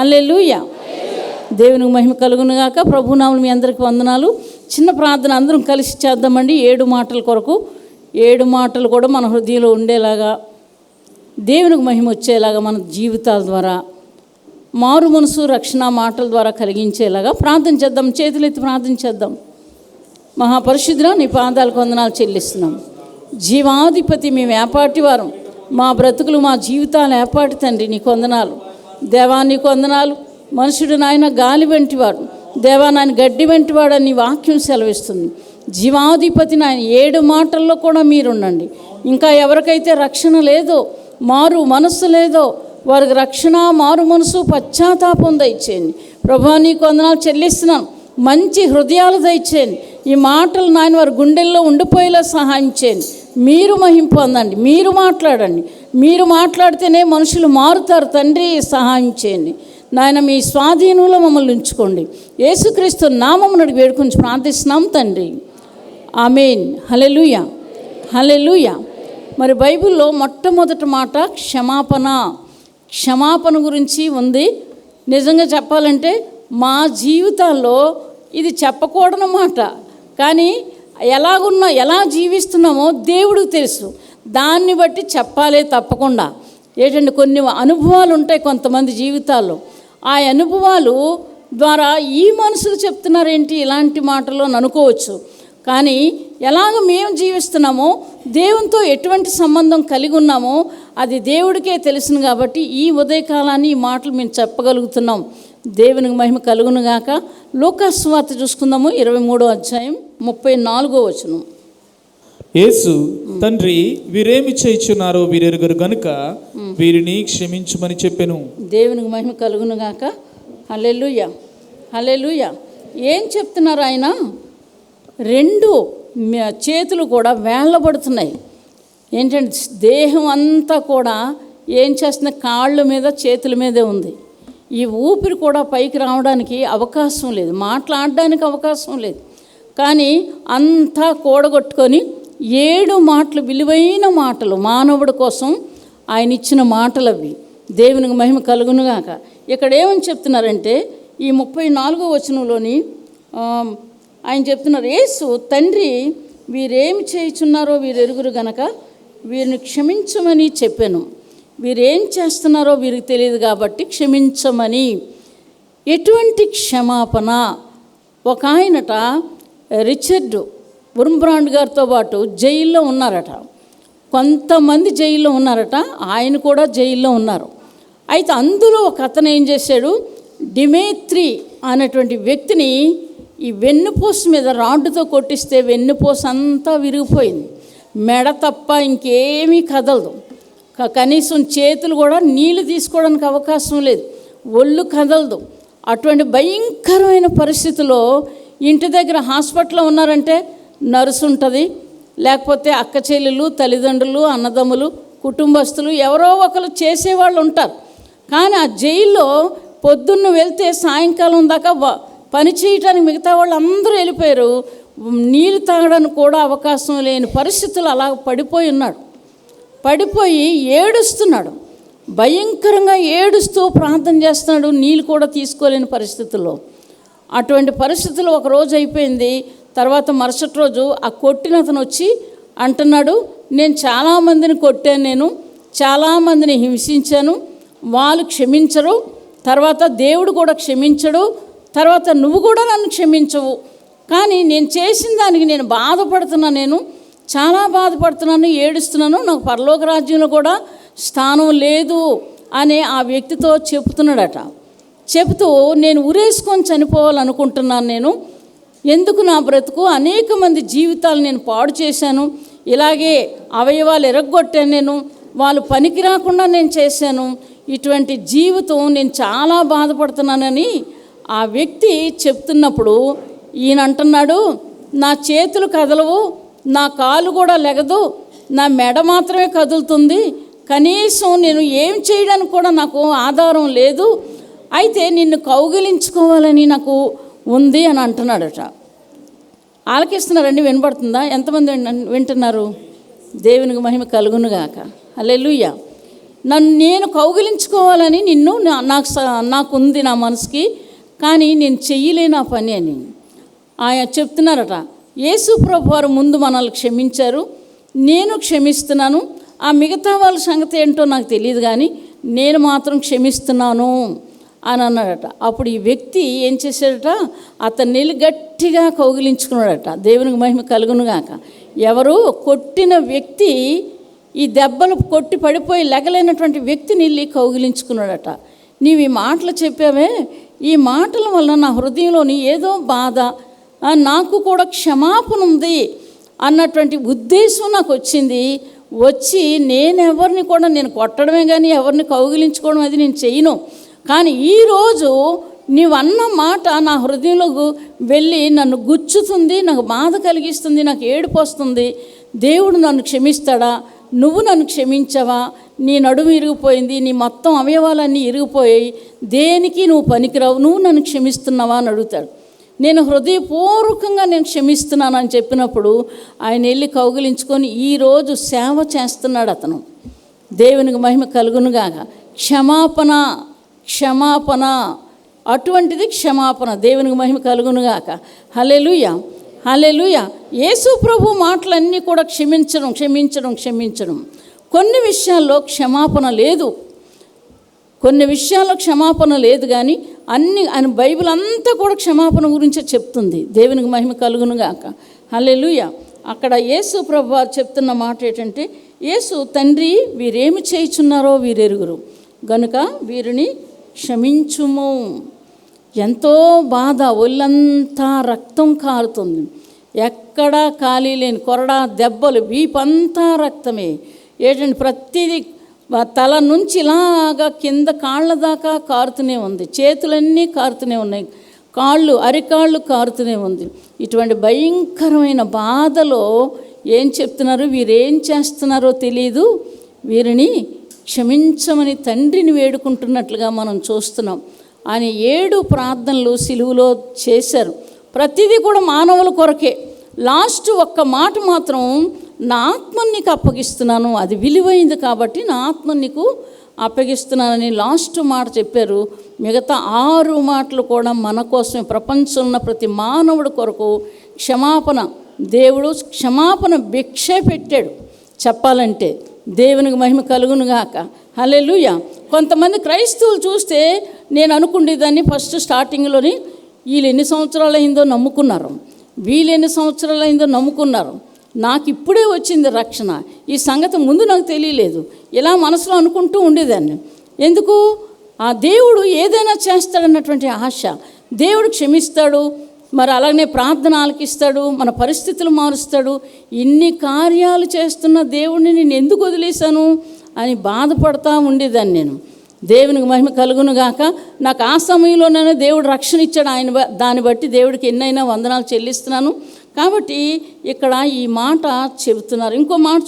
హల్లెలూయా. దేవునికి మహిమ కలుగును గాక. ప్రభునామమున మీ అందరికీ వందనాలు. చిన్న ప్రార్థన అందరం కలిసి చేద్దామండి. 7 మాటల కొరకు 7 మాటలు కూడా మన హృదయంలో ఉండేలాగా, దేవునికి మహిమ వచ్చేలాగా, మన జీవితాల ద్వారా మారు మనసు రక్షణ మాటల ద్వారా కలిగించేలాగా ప్రార్థన చేద్దాం. చేతులెత్తి ప్రార్థన చేద్దాం. మహాపరిశుద్ధుడా, నీ పాదాలకు వందనాలు చెల్లిస్తున్నాం. జీవాధిపతి, మేము ఏపాటి వారం, మా బ్రతుకులు మా జీవితాలు ఏపాటి తండ్రి, నీకు వందనాలు దేవా, నీకు వందనాలు. మనుషుడు నాయన గాలి వెంటివాడు, దేవా నాయన గడ్డి వెంటివాడు అని వాక్యం సెలవిస్తుంది. జీవాధిపతి నాయన 7 మాటల్లో కూడా మీరుండండి. ఇంకా ఎవరికైతే రక్షణ లేదో, మారు మనస్సు లేదో, వారికి రక్షణ, మారు మనసు, పశ్చాత్తాపం దయచేయండి. ప్రభువా, నీకు వందనాలు చెల్లిస్తున్నాను. మంచి హృదయాలు దయచేయండి. ఈ మాటలు నాయన వారి గుండెల్లో ఉండిపోయేలా సహాయం చేయండి. మీరు మహిమ పొందండి, మీరు మాట్లాడండి. మీరు మాట్లాడితేనే మనుషులు మారుతారు తండ్రి. సహాయం చేయండి నాయన, మీ స్వాధీనంలో మమ్మల్ని ఉంచుకోండి. యేసుక్రీస్తు నామమున వేడుకొని ప్రార్థిస్తున్నాం తండ్రి, ఆమేన్. హల్లెలూయా, హల్లెలూయా. మరి బైబిల్లో మొట్టమొదటి మాట క్షమాపణ గురించి ఉంది. నిజంగా చెప్పాలంటే మా జీవితాల్లో ఇది చెప్పకూడని మాట, కానీ ఎలా జీవిస్తున్నామో దేవుడికి తెలుసు. దాన్ని బట్టి చెప్పాలే తప్పకుండా. ఏంటంటే కొన్ని అనుభవాలు ఉంటాయి కొంతమంది జీవితాల్లో. ఆ అనుభవాలు ద్వారా ఈ మనుషులు చెప్తున్నారేంటి ఇలాంటి మాటలు అని అనుకోవచ్చు. కానీ ఎలాగ మేము జీవిస్తున్నామో, దేవునితో ఎటువంటి సంబంధం కలిగి ఉన్నామో అది దేవుడికే తెలుసును. కాబట్టి ఈ ఉదయకాలాన్ని ఈ మాటలు మేము చెప్పగలుగుతున్నాం. దేవునికి మహిమ కలుగును గాక. లూకాసు సువార్త చూసుకుందాము. 23వ అధ్యాయం 34వ వచనం. యేసు, తండ్రి, వీరేమి చేయుచున్నారో వీరెరుగరు గనుక వీరిని క్షమించుమని చెప్పెను. దేవునికి మహిమ కలుగును గాక. హల్లెలూయా, హల్లెలూయా. ఏం చెప్తున్నారు ఆయన? 2 చేతులు కూడా వేళ్ళబడుతున్నాయి. ఏంటంటే దేహం అంతా కూడా ఏం చేస్తున్న, కాళ్ళ మీద చేతుల మీదే ఉంది. ఈ ఊపిరి కూడా పైకి రావడానికి అవకాశం లేదు, మాట్లాడడానికి అవకాశం లేదు. కానీ అంతా కూడగొట్టుకొని 7 మాటలు, విలువైన మాటలు, మానవుడి కోసం ఆయన ఇచ్చిన మాటలు అవి. దేవునికి మహిమ కలుగునుగాక. ఇక్కడ ఏమని చెప్తున్నారంటే ఈ 34వ వచనంలోని ఆయన చెప్తున్నారు, యేసు, తండ్రి, వీరేమి చేయుచున్నారో వీరెరుగురు గనక వీరిని క్షమించమని చెప్పాను. వీరేం చేస్తున్నారో వీరికి తెలియదు కాబట్టి క్షమించమని. ఎటువంటి క్షమాపణ? ఒక ఆయనట రిచర్డ్ ఉర్బ్రాండ్ గారితో పాటు జైల్లో ఉన్నారట. కొంతమంది జైల్లో ఉన్నారట, ఆయన కూడా జైల్లో ఉన్నారు. అయితే అందులో ఒక అతను ఏం చేశాడు, డిమేత్రి అనేటువంటి వ్యక్తిని ఈ వెన్నుపూస మీద రాడ్డుతో కొట్టిస్తే వెన్నుపూస అంతా విరిగిపోయింది. మెడ తప్ప ఇంకేమీ కదలదు. కనీసం చేతులు కూడా నీళ్లు తీసుకోవడానికి అవకాశం లేదు, ఒళ్ళు కదలదు. అటువంటి భయంకరమైన పరిస్థితిలో ఇంటి దగ్గర హాస్పిటల్లో ఉన్నారంటే నర్సు ఉంటుంది, లేకపోతే అక్క చెల్లెలు, తల్లిదండ్రులు, అన్నదమ్ములు, కుటుంబస్తులు ఎవరో ఒకరు చేసేవాళ్ళు ఉంటారు. కానీ ఆ జైల్లో పొద్దున్న వెళ్తే సాయంకాలం దాకా పని చేయటానికి మిగతా వాళ్ళు అందరూ వెళ్ళిపోయారు. నీళ్ళు తాగడానికి కూడా అవకాశం లేని పరిస్థితులు అలా పడిపోయి ఉన్నాడు. పడిపోయి ఏడుస్తున్నాడు, భయంకరంగా ఏడుస్తూ ప్రార్థన చేస్తున్నాడు, నీళ్ళు కూడా తీసుకోలేని పరిస్థితుల్లో. అటువంటి పరిస్థితులు ఒక రోజు అయిపోయింది. తర్వాత మరుసటి రోజు ఆ కొట్టిన అతను వచ్చి అంటున్నాడు, నేను చాలామందిని కొట్టాను, నేను చాలామందిని హింసించాను, వాళ్ళు క్షమించరు, తర్వాత దేవుడు కూడా క్షమించడు, తర్వాత నువ్వు కూడా నన్ను క్షమించవు, కానీ నేను చేసిన దానికి నేను బాధపడుతున్నాను, నేను చాలా బాధపడుతున్నాను, ఏడుస్తున్నాను, నాకు పరలోక రాజ్యంలో కూడా స్థానం లేదు అని ఆ వ్యక్తితో చెప్తున్నాడట. చెబుతూ నేను ఉరేసుకొని చనిపోవాలనుకుంటున్నాను, నేను ఎందుకు నా బ్రతుకు, అనేక మంది జీవితాలు నేను పాడు చేశాను, ఇలాగే అవయవాలు ఎరగొట్టాను, నేను వాళ్ళు పనికి రాకుండా నేను చేశాను, ఇటువంటి జీవితం నేను చాలా బాధపడుతున్నానని ఆ వ్యక్తి చెప్తున్నప్పుడు ఈయన అంటున్నాడు, నా చేతులు కదలవు, నా కాలు కూడా లెగదు, నా మెడ మాత్రమే కదులుతుంది, కనీసం నేను ఏం చేయడానికి కూడా నాకు ఆధారం లేదు, అయితే నిన్ను కౌగిలించుకోవాలని నాకు ఉంది అని అంటున్నాడట. ఆలకిస్తున్నారండి? వినపడుతుందా? ఎంతమంది వింటున్నారు? దేవునికి మహిమ కలుగునుగాక. హల్లెలూయా. నేను కౌగిలించుకోవాలని నిన్ను నాకుంది నా మనసుకి, కానీ నేను చెయ్యలేను ఆ పని అని ఆయన చెప్తున్నారట. యేసు ప్రభు వారు ముందు మనల్ని క్షమించారు, నేను క్షమిస్తున్నాను. ఆ మిగతా వాళ్ళ సంగతి ఏంటో నాకు తెలియదు, కానీ నేను మాత్రం క్షమిస్తున్నాను అని అన్నాడట. అప్పుడు ఈ వ్యక్తి ఏం చేశాడట, అతన్ని వెళ్ళి గట్టిగా కౌగిలించుకున్నాడట. దేవునికి మహిమ కలుగునుగాక. ఎవరు కొట్టిన వ్యక్తి, ఈ దెబ్బలు కొట్టి పడిపోయి లెగలేనటువంటి వ్యక్తిని వెళ్ళి కౌగిలించుకున్నాడట. నీవు ఈ మాటలు చెప్పావే, ఈ మాటల వల్ల నా హృదయంలోని ఏదో బాధ, నాకు కూడా క్షమాపణ ఉంది అన్నటువంటి ఉద్దేశం నాకు వచ్చింది. వచ్చి నేనెవరిని కూడా నేను కొట్టడమే కానీ ఎవరిని కౌగిలించుకోవడం అది నేను చేయను. కానీ ఈరోజు నీవన్న మాట నా హృదయంలోకి వెళ్ళి నన్ను గుచ్చుతుంది, నాకు బాధ కలిగిస్తుంది, నాకు ఏడుపు వస్తుంది. దేవుడు నన్ను క్షమిస్తాడా? నువ్వు నన్ను క్షమించవా? నీ నడుము ఇరిగిపోయింది, నీ మొత్తం అవయవాలన్నీ ఇరిగిపోయాయి, దేనికి నువ్వు పనికిరావు, నువ్వు నన్ను క్షమిస్తున్నావా అని అడుగుతాడు. నేను హృదయపూర్వకంగా నేను క్షమిస్తున్నాను అని చెప్పినప్పుడు ఆయన వెళ్ళి కౌగిలించుకొని ఈరోజు సేవ చేస్తున్నాడు అతను. దేవునికి మహిమ కలుగునుగాక. క్షమాపణ, క్షమాపణ, అటువంటిది క్షమాపణ. దేవునికి మహిమ కలుగునుగాక. హల్లెలూయా, హల్లెలూయా. యేసు ప్రభు మాటలన్నీ కూడా క్షమించడం, క్షమించడం, క్షమించడం. కొన్ని విషయాల్లో క్షమాపణ లేదు, కొన్ని విషయాల్లో క్షమాపణ లేదు, కానీ ఆయన బైబిల్ అంతా కూడా క్షమాపణ గురించే చెప్తుంది. దేవునికి మహిమ కలుగునుగాక. హల్లెలూయా. అక్కడ యేసు ప్రభు చెప్తున్న మాట ఏంటంటే, యేసు తండ్రి వీరేమి చేయుచున్నారో వీరెరుగురు గనుక వీరిని క్షమించుము. ఎంతో బాధ, ఒళ్ళంతా రక్తం కారుతుంది, ఎక్కడా ఖాళీ లేని కొరడా దెబ్బలు, వీపంతా రక్తమే. ఏంటంటే ప్రతిదీ తల నుంచి ఇలాగా కింద కాళ్ళ దాకా కారుతూనే ఉంది, చేతులన్నీ కారుతూనే ఉన్నాయి, కాళ్ళు అరికాళ్ళు కారుతూనే ఉంది. ఇటువంటి భయంకరమైన బాధలో ఏం చెప్తున్నారు, వీరేం చేస్తున్నారో తెలియదు, వీరిని క్షమించమని తండ్రిని వేడుకుంటున్నట్లుగా మనం చూస్తున్నాం. ఆయన 7 ప్రార్థనలు సిలువలో చేశారు. ప్రతిదీ కూడా మానవుల కొరకే. లాస్ట్ ఒక్క మాట మాత్రం, నా ఆత్మని నీకు అప్పగిస్తున్నాను, అది విలువైంది కాబట్టి నా ఆత్మని నీకు అప్పగిస్తున్నానని లాస్ట్ మాట చెప్పారు. మిగతా 6 మాటలు కూడా మన కోసమే. ప్రపంచంలో ఉన్న ప్రతి మానవుడి కొరకు క్షమాపణ, దేవుడు క్షమాపణ భిక్షే పెట్టాడు చెప్పాలంటే. దేవునికి మహిమ కలుగునుగాక. హల్లెలూయా. కొంతమంది క్రైస్తవులు చూస్తే నేను అనుకునేదాన్ని ఫస్ట్ స్టార్టింగ్లోని, వీళ్ళు ఎన్ని సంవత్సరాలు అయిందో నమ్ముకున్నారు, వీళ్ళు ఎన్ని సంవత్సరాలు అయిందో నమ్ముకున్నారు, నాకు ఇప్పుడే వచ్చింది రక్షణ, ఈ సంగతి ముందు నాకు తెలియలేదు, ఇలా మనసులో అనుకుంటూ ఉండేదాన్ని. ఎందుకు? ఆ దేవుడు ఏదైనా చేస్తాడన్నటువంటి ఆశ. దేవుడు క్షమిస్తాడు, మరి అలాగనే ప్రార్థన ఆలకిస్తాడు, మన పరిస్థితులు మారుస్తాడు. ఇన్ని కార్యాలు చేస్తున్న దేవుడిని నేను ఎందుకు వదిలేశాను అని బాధపడతా ఉండేదాన్ని నేను. దేవునికి మహిమ కలుగునుగాక. నాకు ఆ సమయంలోనే దేవుడు రక్షణ ఇచ్చాడు. దాన్ని బట్టి దేవుడికి ఎన్నైనా వందనాలు చెల్లిస్తున్నాను. కాబట్టి ఇక్కడ ఈ మాట చెబుతున్నారు. ఇంకో మాట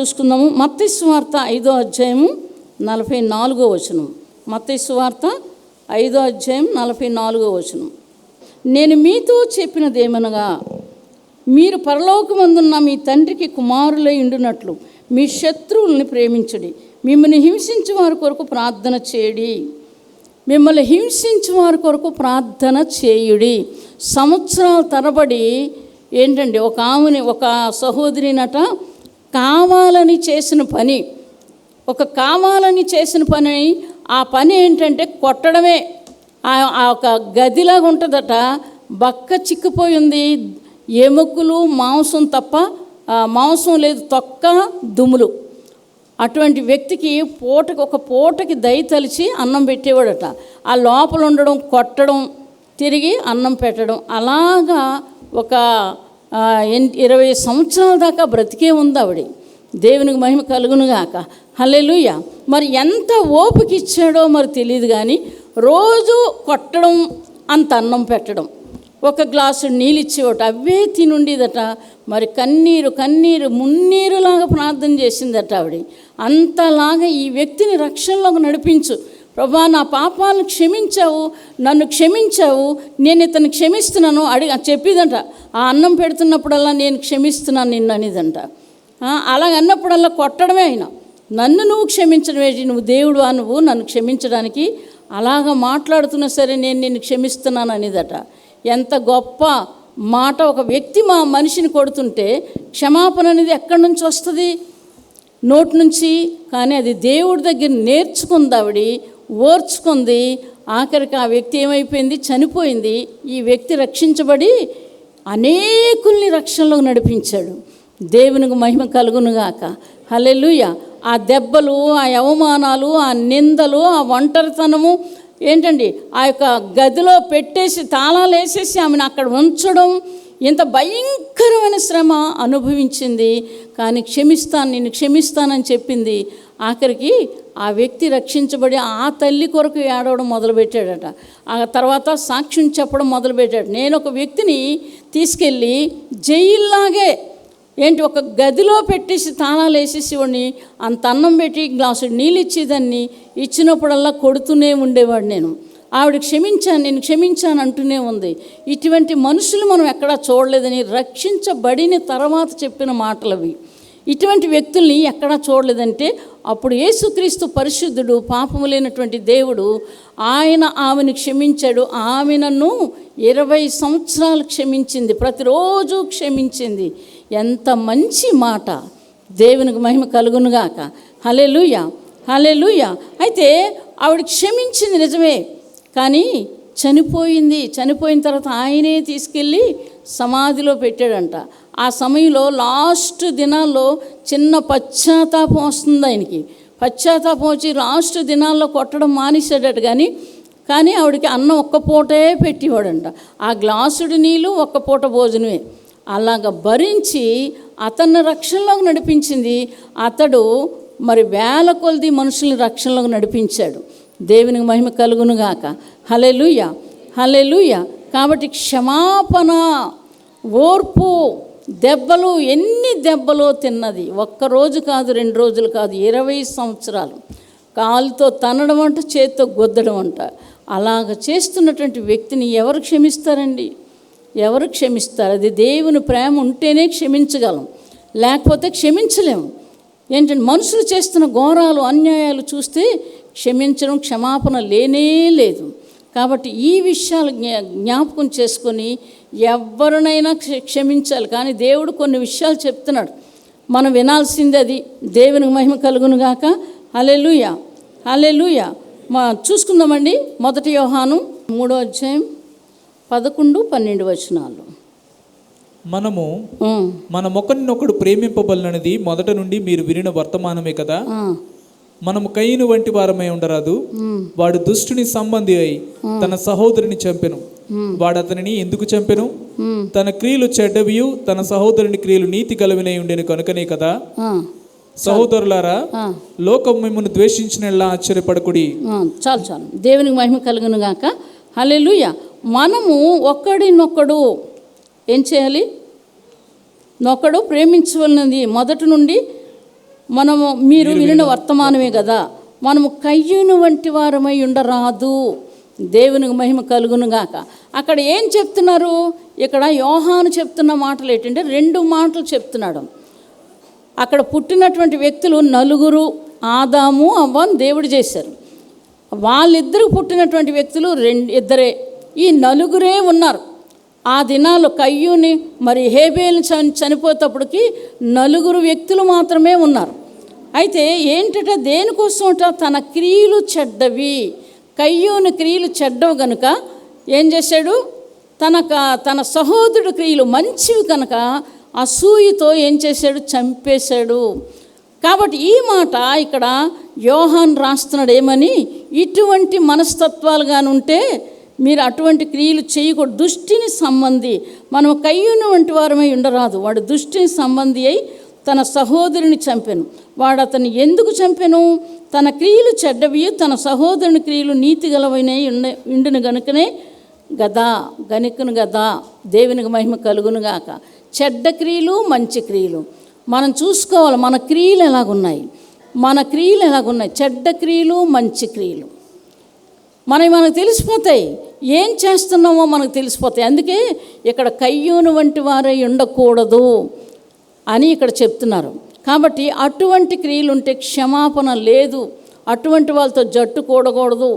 చూసుకుందాము. మత్తయి సువార్త 5వ అధ్యాయము 44వ వచనం. మత్తయి సువార్త 5వ అధ్యాయం 44వ వచనం. నేను మీతో చెప్పినదేమనగా, మీరు పరలోకమందున్న మీ తండ్రికి కుమారులై ఉండునట్లు మీ శత్రువుల్ని ప్రేమించుడి, మిమ్మల్ని హింసించే వారి కొరకు ప్రార్థన చేయుడి. మిమ్మల్ని హింసించే వారి కొరకు ప్రార్థన చేయుడి. సంవత్సరాల తరబడి ఏంటండి, ఒక సహోదరినట కావాలని చేసిన పని, ఆ పని ఏంటంటే కొట్టడమే. ఆ ఒక గదిలాగా ఉంటుందట, బక్క చిక్కిపోయింది, ఎముకలు మాంసం తప్ప మాంసం లేదు, తొక్క దుమ్ములు. అటువంటి వ్యక్తికి ఒక పూటకి దయతలిచి అన్నం పెట్టేవాడట. ఆ లోపల ఉండడం, కొట్టడం, తిరిగి అన్నం పెట్టడం, అలాగా ఒక 20 సంవత్సరాల దాకా బ్రతికే ఉంది ఆవిడ. దేవునికి మహిమ కలుగునుగాక. హల్లెలూయా. మరి ఎంత ఓపిక ఇచ్చాడో మరి తెలియదు, కానీ రోజు కొట్టడం, అంత అన్నం పెట్టడం, ఒక గ్లాసు నీళ్ళు ఇచ్చేవాట, అవే తినుండేదట. మరి కన్నీరు మున్నీరులాగా ప్రార్థన చేసిందట ఆవిడ. అంతలాగా ఈ వ్యక్తిని రక్షణలోకి నడిపించు ప్రభా, నా పాపాలను క్షమించావు, నన్ను క్షమించావు, నేను ఇతను క్షమిస్తున్నాను చెప్పిదంట. ఆ అన్నం పెడుతున్నప్పుడల్లా నేను క్షమిస్తున్నాను నిన్ను అనేదంట. అలాగన్నప్పుడల్లా కొట్టడమే. నన్ను నువ్వు క్షమించడం ఏంటి? నువ్వు దేవుడువా? నువ్వు నన్ను క్షమించడానికి అలాగ మాట్లాడుతున్నా సరే నేను నిన్ను క్షమిస్తున్నాను అనేదట. ఎంత గొప్ప మాట! ఒక వ్యక్తి మనిషిని కొడుతుంటే క్షమాపణ అనేది ఎక్కడి నుంచి వస్తుంది? నోటి నుంచి. కానీ అది దేవుడి దగ్గర నేర్చుకుంది ఆవిడ, ఓర్చుకుంది. ఆఖరికి ఆ వ్యక్తి ఏమైపోయింది? చనిపోయింది. ఈ వ్యక్తి రక్షించబడి అనేకుల్ని రక్షణలోకి నడిపించాడు. దేవునికి మహిమ కలుగునుగాక. హల్లెలూయా. ఆ దెబ్బలు, ఆ అవమానాలు, ఆ నిందలు, ఆ ఒంటరితనము ఏంటండి, ఆ యొక్క గదిలో పెట్టేసి తాళాలు వేసేసి ఆమెను అక్కడ ఉంచడం, ఇంత భయంకరమైన శ్రమ అనుభవించింది. కానీ నిన్ను క్షమిస్తానని చెప్పింది. ఆఖరికి ఆ వ్యక్తి రక్షించబడి ఆ తల్లి కొరకు ఏడవడం మొదలుపెట్టాడట. ఆ తర్వాత సాక్ష్యం చెప్పడం మొదలుపెట్టాడు. నేను ఒక వ్యక్తిని తీసుకెళ్ళి జైల్లాగే ఒక గదిలో పెట్టేసి తాళాలు వేసేసి వాడిని అంత అన్నం పెట్టి గ్లాసు నీళ్ళు ఇచ్చేదాన్ని, ఇచ్చినప్పుడల్లా కొడుతూనే ఉండేవాడు. ఆవిడ నేను క్షమించాను అంటూనే ఉంది. ఇటువంటి మనుషులు మనం ఎక్కడా చూడలేదని, రక్షించబడిన తర్వాత చెప్పిన మాటలు అవి. ఇటువంటి వ్యక్తుల్ని ఎక్కడా చూడలేదంటే అప్పుడు యేసుక్రీస్తు పరిశుద్ధుడు, పాపము లేనటువంటి దేవుడు, ఆయన ఆమెను క్షమించాడు. ఆమె నన్ను 20 సంవత్సరాలు క్షమించింది, ప్రతిరోజు క్షమించింది. ఎంత మంచి మాట! దేవునికి మహిమ కలుగునుగాక. హల్లెలూయా, హల్లెలూయా. అయితే ఆవిడ క్షమించింది నిజమే, కానీ చనిపోయింది. చనిపోయిన తర్వాత ఆయనే తీసుకెళ్ళి సమాధిలో పెట్టాడంట. ఆ సమయంలో లాస్ట్ దినాల్లో చిన్న పశ్చాత్తాపం వస్తుంది ఆయనకి. పశ్చాత్తాపం వచ్చి లాస్ట్ దినాల్లో కొట్టడం మానేశాడట. కానీ ఆవిడకి అన్నం ఒక్క పూటే పెట్టేవాడంట. ఆ గ్లాసుడు నీళ్ళు ఒక్క పూట భోజనమే. అలాగ భరించి అతన్ని రక్షణలోకి నడిపించింది. అతడు మరి వేల కొలది మనుషుల్ని రక్షణలోకి నడిపించాడు. దేవునికి మహిమ కలుగునుగాక. హల్లెలూయా, హల్లెలూయా. కాబట్టి క్షమాపణ, ఓర్పు, దెబ్బలు, ఎన్ని దెబ్బలో తిన్నది. ఒక్కరోజు కాదు, 2 రోజులు కాదు, 20 సంవత్సరాలు. కాలుతో తనడం అంట, చేత్తో గొద్దడం అంట. అలాగ చేస్తున్నటువంటి వ్యక్తిని ఎవరు క్షమిస్తారండి? ఎవరు క్షమిస్తారు? అది దేవుని ప్రేమ ఉంటేనే క్షమించగలం, లేకపోతే క్షమించలేము. ఏంటంటే మనుషులు చేస్తున్న ఘోరాలు, అన్యాయాలు చూస్తే క్షమాపణ లేనే లేదు. కాబట్టి ఈ విషయాలు జ్ఞాపకం చేసుకొని ఎవరినైనా క్షమించాలి. కానీ దేవుడు కొన్ని విషయాలు చెప్తున్నాడు, మనం వినాల్సింది అది. దేవునికి మహిమ కలుగునుగాక. హల్లెలూయా, హల్లెలూయా. చూసుకుందామండి. 1 యోహాను 3వ అధ్యాయం 11-12 వచనాలు. మనము ఒకరినొకడు ప్రేమింపబలనది మొదట నుండి మీరు వినిన వర్తమానమే కదా. మనము కయీను వంటి వారమై ఉండరాదు. వాడు దుష్టుని సంబంధి అయి తన సహోదరుని చంపెను. వాడు అతనిని ఎందుకు చంపెను? తన క్రియలు చెడ్డవియు తన సహోదరుని క్రియలు నీతి గలవినై ఉండేను కనుకనే కదా. సహోదరులారా, లోకం మిమ్మల్ని ద్వేషించినలా ఆశ్చర్యపడకుడి. చాలు. దేవునికి మహిమ కలుగునుగాక. హల్లెలూయా. మనము ఒకడినొకడు ఏం చేయాలి? నొకడు ప్రేమించవలనది మొదటి నుండి మీరు వినిన వర్తమానమే కదా. మనము కయ్యూను వంటి వారమై ఉండరాదు. దేవునికి మహిమ కలుగునుగాక. అక్కడ ఏం చెప్తున్నారు? ఇక్కడ యోహాను చెప్తున్న మాటలు ఏంటంటే 2 మాటలు చెప్తున్నాడు. అక్కడ పుట్టినటువంటి వ్యక్తులు 4, ఆదాము, అవ్వను దేవుడు చేశారు. వాళ్ళిద్దరు పుట్టినటువంటి వ్యక్తులు 2 ఈ 4 ఉన్నారు. ఆ దినాల్లో కయ్యూని మరి హేబేలు చనిపోయేటప్పటికి 4 వ్యక్తులు మాత్రమే ఉన్నారు. అయితే ఏంటంటే దేనికోసమట? తన క్రియలు చెడ్డవి. కయ్యూని క్రియలు చెడ్డవు కనుక ఏం చేశాడు? తన సహోదరుడు క్రియలు మంచివి కనుక అసూయతో ఏం చేశాడు? చంపేశాడు. కాబట్టి ఈ మాట ఇక్కడ యోహాన్ రాస్తున్నాడు ఏమని? ఇటువంటి మనస్తత్వాలు కానీ ఉంటే మీరు అటువంటి క్రియలు చేయకూడదు. దుష్టిని సంబంధి. మనం కయ్యూను వంటి వారమై ఉండరాదు. వాడు దుష్టిని సంబంధి అయి తన సహోదరుని చంపెను. వాడు అతన్ని ఎందుకు చంపెను? తన క్రియలు చెడ్డవి, తన సహోదరుని క్రియలు నీతి గలవైనవి ఉండును గనుకనే గదా. దేవునికి మహిమ కలుగునుగాక. చెడ్డ క్రియలు, మంచి క్రియలు మనం చూసుకోవాలి. మన క్రియలు ఎలాగున్నాయి? చెడ్డ క్రియలు, మంచి క్రియలు మనకు తెలిసిపోతాయి. ఏం చేస్తున్నామో మనకు తెలిసిపోతాయి. అందుకే ఇక్కడ కయ్యూను వంటి వారై ఉండకూడదు అని ఇక్కడ చెప్తున్నారు. కాబట్టి అటువంటి క్రియలు ఉంటే క్షమాపణ లేదు. అటువంటి వాళ్ళతో జట్టు కూడకూడదు.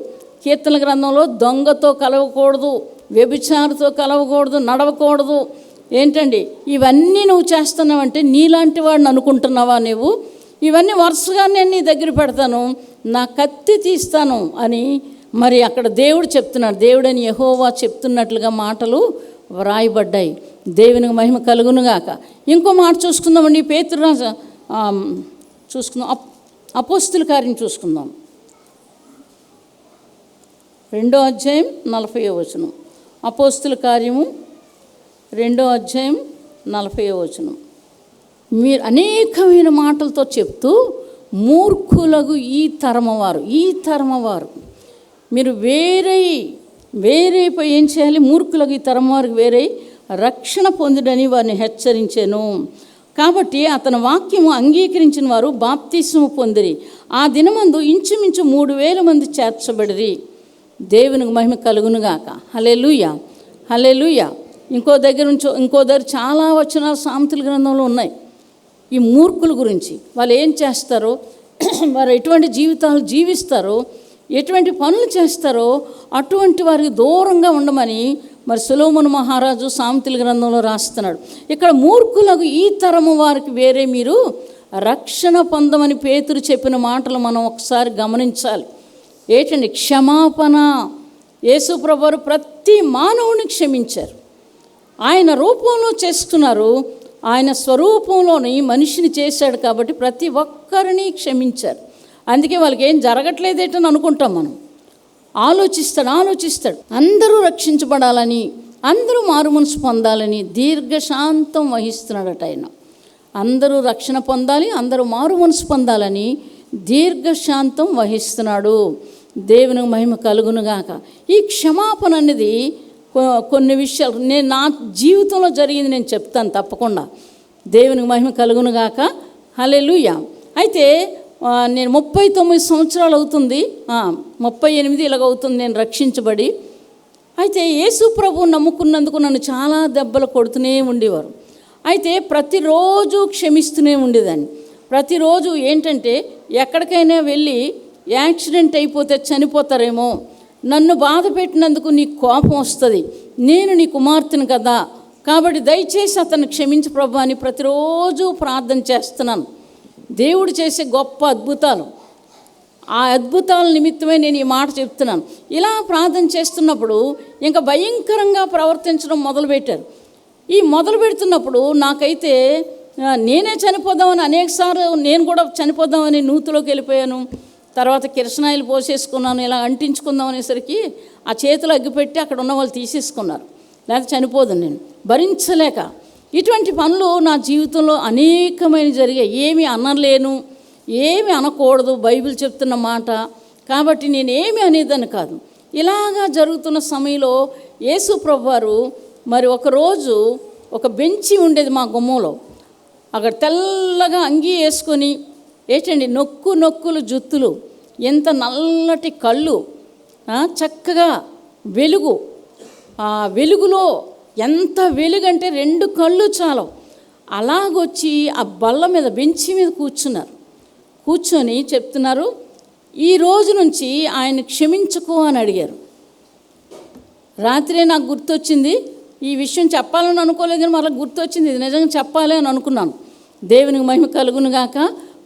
కీర్తన గ్రంథంలో దొంగతో కలవకూడదు, వ్యభిచారితో కలవకూడదు, నడవకూడదు. ఏంటండి ఇవన్నీ నువ్వు చేస్తున్నావంటే నీలాంటి వాడిని అనుకుంటున్నావా నువ్వు? ఇవన్నీ వరుసగా నేను నీ దగ్గర పెడతాను, నా కత్తి తీస్తాను అని మరి అక్కడ దేవుడు చెప్తున్నాడు. దేవుడని యెహోవా చెప్తున్నట్లుగా మాటలు వ్రాయబడ్డాయి. దేవునికి మహిమ కలుగునుగాక. ఇంకో మాట చూసుకుందామండి. పేతురు చూసుకుందాం. అపోస్తుల కార్యం చూసుకుందాం. 2వ అధ్యాయం 40వ వచనం. అపోస్తుల కార్యము 2వ అధ్యాయం 40వ వచనం. మీరు అనేకమైన మాటలతో చెప్తూ మూర్ఖులకు ఈ తరమవారు మీరు వేరైపోయి ఏం చేయాలి? మూర్ఖులకు ఈ తరం వారికి వేరై రక్షణ పొందుడని వారిని హెచ్చరించాను. కాబట్టి అతని వాక్యము అంగీకరించిన వారు బాప్తిస్మము పొందిరి. ఆ దినమందు ఇంచుమించు 3,000 మంది చేర్చబడిరి. దేవునికి మహిమ కలుగునుగాక. హల్లెలూయా, హల్లెలూయా. ఇంకో దగ్గర చాలా వచనాలు సామెతల గ్రంథంలో ఉన్నాయి ఈ మూర్ఖుల గురించి. వాళ్ళు ఏం చేస్తారో, వారు ఎటువంటి జీవితాలు జీవిస్తారో, ఎటువంటి పనులు చేస్తారో అటువంటి వారికి దూరంగా ఉండమని మరి సొలొమోను మహారాజు సామెతల గ్రంథంలో రాస్తున్నాడు. ఇక్కడ మూర్ఖులకు ఈ తరము వారికి వేరే మీరు రక్షణ పొందమని పేతురు చెప్పిన మాటలు మనం ఒకసారి గమనించాలి. ఏంటండి? క్షమాపణ. యేసు ప్రభువారు ప్రతి మానవుని క్షమించారు. ఆయన రూపంలో చేసుకున్నారు. ఆయన స్వరూపంలోని మనిషిని చేశాడు కాబట్టి ప్రతి ఒక్కరిని క్షమించారు. అందుకే వాళ్ళకి ఏం జరగట్లేదేటని అనుకుంటాం మనం. ఆలోచిస్తాడు. అందరూ రక్షించబడాలని, అందరూ మారుమనసు పొందాలని దీర్ఘశాంతం వహిస్తున్నాడట ఆయన. అందరూ రక్షణ పొందాలి, అందరూ మారుమనసు పొందాలని దీర్ఘశాంతం వహిస్తున్నాడు. దేవునికి మహిమ కలుగునుగాక. ఈ క్షమాపణ అనేది కొన్ని విషయాలు నా జీవితంలో జరిగింది, నేను చెప్తాను తప్పకుండా. దేవునికి మహిమ కలుగునుగాక. హల్లెలూయా. అయితే నేను 39 సంవత్సరాలు అవుతుంది, 38 ఇలాగవుతుంది నేను రక్షించబడి. అయితే యేసు ప్రభువు నమ్ముకున్నందుకు నన్ను చాలా దెబ్బలు కొడుతూనే ఉండేవారు. అయితే ప్రతిరోజు క్షమిస్తూనే ఉండేదాన్ని. ప్రతిరోజు ఏంటంటే ఎక్కడికైనా వెళ్ళి యాక్సిడెంట్ అయిపోతే చనిపోతారేమో, నన్ను బాధ పెట్టినందుకు నీకు కోపం వస్తుంది, నేను నీ కుమార్తెను కదా, కాబట్టి దయచేసి అతన్ని క్షమించు ప్రభు అని ప్రతిరోజు ప్రార్థన చేస్తున్నాను. దేవుడు చేసే గొప్ప అద్భుతాలు, ఆ అద్భుతాల నిమిత్తమే నేను ఈ మాట చెప్తున్నాను. ఇలా ప్రార్థన చేస్తున్నప్పుడు ఇంకా భయంకరంగా ప్రవర్తించడం మొదలుపెట్టారు. ఈ మొదలు పెడుతున్నప్పుడు నాకైతే నేనే చనిపోదామని అనేకసార్లు నేను కూడా చనిపోదామని నూతులోకి వెళ్ళిపోయాను. తర్వాత కిరసనాయిలు పోసేసుకున్నాను, ఇలా అంటించుకుందాం అనేసరికి ఆ చేతులు అగ్గిపెట్టి అక్కడ ఉన్న వాళ్ళు తీసేసుకున్నారు. లేకపోతే చనిపోదు నేను భరించలేక. ఇటువంటి పనులు నా జీవితంలో అనేకమైన జరిగాయి. ఏమి అనలేను, ఏమి అనకూడదు, బైబిల్ చెప్తున్న మాట కాబట్టి నేనేమి అనేదాన్ని కాదు. ఇలాగా జరుగుతున్న సమయంలో యేసు ప్రభువారు మరి ఒకరోజు ఒక బెంచి ఉండేది మా గుమ్మంలో. అక్కడ తెల్లగా అంగీ వేసుకొని ఏంటండి నొక్కులు జుత్తులు, ఎంత నల్లటి కళ్ళు, చక్కగా వెలుగు. ఆ వెలుగులో ఎంత వెలుగంటే 2 కళ్ళు చాలవు. అలాగొచ్చి ఆ బల్ల మీద బెంచి మీద కూర్చొని చెప్తున్నారు, ఈ రోజు నుంచి ఆయన క్షమించుకో అని అడిగారు. రాత్రే నాకు గుర్తొచ్చింది. ఈ విషయం చెప్పాలని అనుకోలేదు కానీ మళ్ళీ గుర్తొచ్చింది, ఇది నిజంగా చెప్పాలి అని అనుకున్నాను. దేవునికి మహిమ కలుగునుగాక.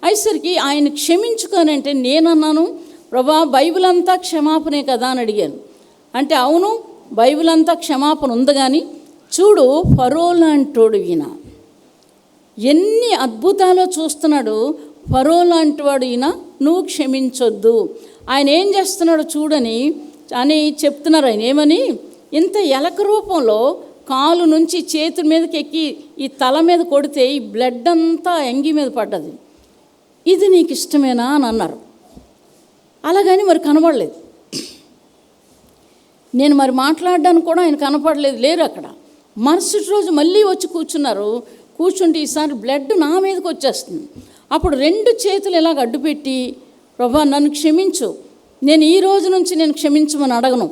అయ్యేసరికి ఆయన క్షమించుకోనంటే నేనన్నాను, ప్రభా బైబిల్ అంతా క్షమాపణే కదా అని అడిగాను. అంటే అవును బైబిల్ అంతా క్షమాపణ ఉంది, కానీ చూడు ఫరో లాంటోడు ఈయన, ఎన్ని అద్భుతాలు చూస్తున్నాడు. ఫరో లాంటి వాడు ఈయన, నువ్వు క్షమించొద్దు. ఆయన ఏం చేస్తున్నాడు చూడని అని చెప్తున్నారు. ఆయన ఏమని, ఇంత ఎలక రూపంలో కాలు నుంచి చేతుల మీదకి ఎక్కి ఈ తల మీద కొడితే ఈ బ్లడ్ అంతా ఎంగి మీద పడ్డది, ఇది నీకు ఇష్టమేనా అని అన్నారు. అలాగని మరి కనబడలేదు. నేను మరి మాట్లాడడానికి కూడా ఆయన కనపడలేదు, లేరు అక్కడ. మరుసటి రోజు మళ్ళీ వచ్చి కూర్చుంటే ఈసారి బ్లడ్ నా మీదకి వచ్చేస్తుంది. అప్పుడు 2 చేతులు ఇలాగ అడ్డుపెట్టి, ప్రభా నన్ను క్షమించు, నేను ఈ రోజు నుంచి నేను క్షమించమని అడగను,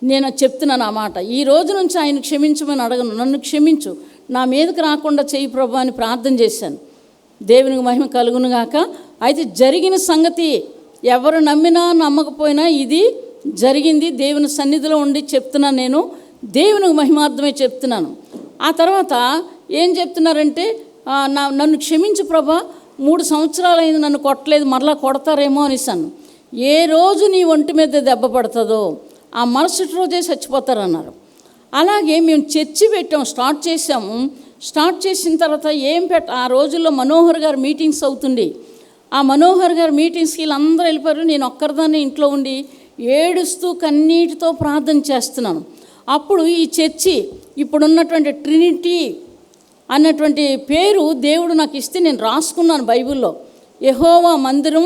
నేను చెప్తున్నాను ఆ మాట, ఈ రోజు నుంచి ఆయన క్షమించమని అడగను, నన్ను క్షమించు, నా మీదకి రాకుండా చేయి ప్రభా అని ప్రార్థన చేశాను. దేవునికి మహిమ కలుగును గాక. అయితే జరిగిన సంగతి ఎవరు నమ్మినా నమ్మకపోయినా ఇది జరిగింది. దేవుని సన్నిధిలో ఉండి చెప్తున్నాను, నేను దేవునికి మహిమార్థమే చెప్తున్నాను. ఆ తర్వాత ఏం చెప్తున్నారంటే, నన్ను క్షమించు ప్రభా, 3 సంవత్సరాలైంది నన్ను కొట్టలేదు, మరలా కొడతారేమో అనేసాను. ఏ రోజు నీ ఒంటి మీద దెబ్బ పడుతుందో ఆ మరుసటి రోజే చచ్చిపోతారన్నారు. అలాగే మేము చర్చి పెట్టాం, స్టార్ట్ చేసిన తర్వాత ఆ రోజుల్లో మనోహర్ గారు మీటింగ్స్ అవుతుండే. ఆ మనోహర్ గారు మీటింగ్స్కి వీళ్ళందరూ వెళ్ళిపోయారు. నేను ఒక్కరిదాన్ని ఇంట్లో ఉండి ఏడుస్తూ కన్నీటితో ప్రార్థన చేస్తున్నాను. అప్పుడు ఈ చర్చి ఇప్పుడున్నటువంటి ట్రినిటీ అన్నటువంటి పేరు దేవుడు నాకు ఇస్తే నేను రాసుకున్నాను బైబిల్లో. యెహోవా మందిరం,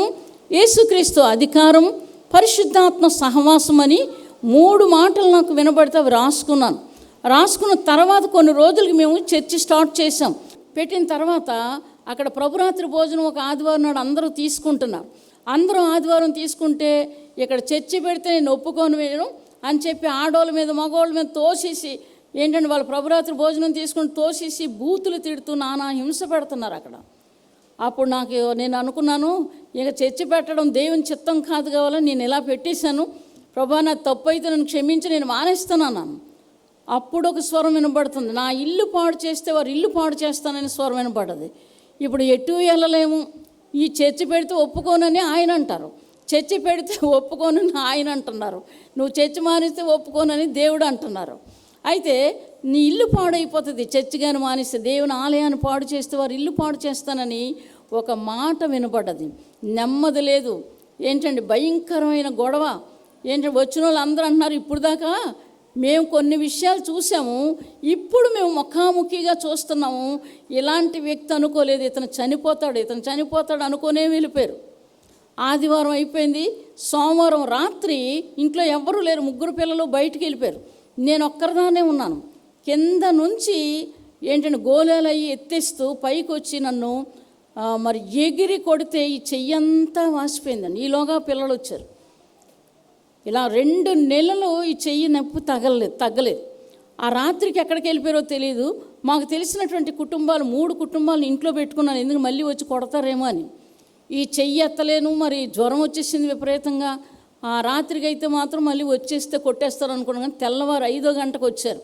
యేసుక్రీస్తు అధికారం, పరిశుద్ధాత్మ సహవాసం అని 3 మాటలు నాకు వినబడితే అవి రాసుకున్న తర్వాత కొన్ని రోజులకి మేము చర్చి స్టార్ట్ చేసాం. పెట్టిన తర్వాత అక్కడ ప్రభురాత్రి భోజనం ఒక ఆదివారం నాడు అందరూ తీసుకుంటున్నారు. అందరూ ఆదివారం తీసుకుంటే ఇక్కడ చర్చి పెడితే నేను ఒప్పుకోను వేయడం అని చెప్పి ఆడవాళ్ళ మీద మగవాళ్ళ మీద తోసేసి, ఏంటంటే వాళ్ళు ప్రభురాత్రి భోజనం తీసుకుని తోసేసి బూతులు తిడుతూ నానా హింస పెడుతున్నారు అక్కడ. అప్పుడు నేను అనుకున్నాను, ఇక చర్చి పెట్టడం దేవుని చిత్తం కాదు కావాలని నేను ఇలా పెట్టేశాను. ప్రభా, నా తప్పు అయితే నన్ను క్షమించి నేను మానేస్తున్నాను. అప్పుడు ఒక స్వరం వినబడుతుంది, నా ఇల్లు పాడు చేస్తే వారు ఇల్లు పాడు చేస్తానని స్వరం వినబడ్డది. ఇప్పుడు ఎటు వెళ్ళలేము, ఈ చర్చి పెడితే ఒప్పుకోనని ఆయన అంటారు, చర్చి పెడితే ఒప్పుకోనని ఆయన అంటున్నారు, నువ్వు చర్చి మానేస్తే ఒప్పుకోనని దేవుడు అంటున్నారు. అయితే నీ ఇల్లు పాడైపోతుంది, చర్చి కానీ మానేస్తే, దేవుని ఆలయాన్ని పాడు చేస్తే వారు ఇల్లు పాడు చేస్తానని ఒక మాట వినపడ్డది. నెమ్మది లేదు. ఏంటండి భయంకరమైన గొడవ. ఏంటంటే వచ్చిన వాళ్ళు అందరూ అంటున్నారు, ఇప్పుడు దాకా మేము కొన్ని విషయాలు చూసాము, ఇప్పుడు మేము ముఖాముఖిగా చూస్తున్నాము, ఇలాంటి వ్యక్తి అనుకోలేదు, ఇతను చనిపోతాడు అనుకోనే వెళ్ళిపోయారు. ఆదివారం అయిపోయింది, సోమవారం రాత్రి ఇంట్లో ఎవ్వరూ లేరు, 3 పిల్లలు బయటికి వెళ్ళిపోయారు. నేను ఒక్కరిదానే ఉన్నాను. కింద నుంచి ఏంటంటే గోళాలు అయ్యి ఎత్తేస్తూ పైకి వచ్చి నన్ను మరి ఎగిరి కొడితే ఈ చెయ్యంతా వాసిపోయిందండి. ఈలోగా పిల్లలు వచ్చారు. ఇలా 2 నెలలు ఈ చెయ్యి నొప్పి తగ్గలేదు. ఆ రాత్రికి ఎక్కడికి వెళ్ళిపోయారో తెలియదు. మాకు తెలిసినటువంటి కుటుంబాలు 3 కుటుంబాలను ఇంట్లో పెట్టుకున్నాను, ఎందుకు మళ్ళీ వచ్చి కొడతారేమో అని. ఈ చెయ్యి ఎత్తలేను, మరి జ్వరం వచ్చేసింది విపరీతంగా. ఆ రాత్రికి అయితే మాత్రం మళ్ళీ వచ్చేస్తే కొట్టేస్తారు అనుకున్నాను, కానీ తెల్లవారు 5వ గంటకు వచ్చారు.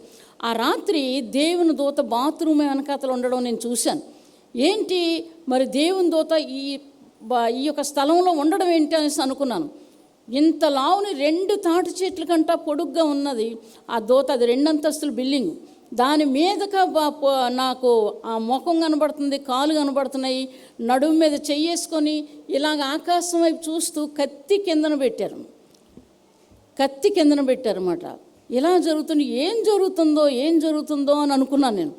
ఆ రాత్రి దేవుని దూత బాత్రూమ్ వెనకాతలు ఉండడం నేను చూశాను. ఏంటి మరి దేవుని దూత ఈ యొక్క స్థలంలో ఉండడం ఏంటి అనేసి అనుకున్నాను. ఇంత లావుని 2 తాటి చెట్ల కంటా పొడుగ్గా ఉన్నది ఆ దూత. అది 2 అంతస్తుల బిల్డింగ్. దాని మీదక నాకు ఆ ముఖం కనబడుతుంది, కాలు కనబడుతున్నాయి. నడుము మీద చెయ్యేసుకొని ఇలాగ ఆకాశం వైపు చూస్తూ కత్తి కిందన పెట్టారన్నమాట. ఇలా జరుగుతుంది, ఏం జరుగుతుందో అని అనుకున్నాను నేను.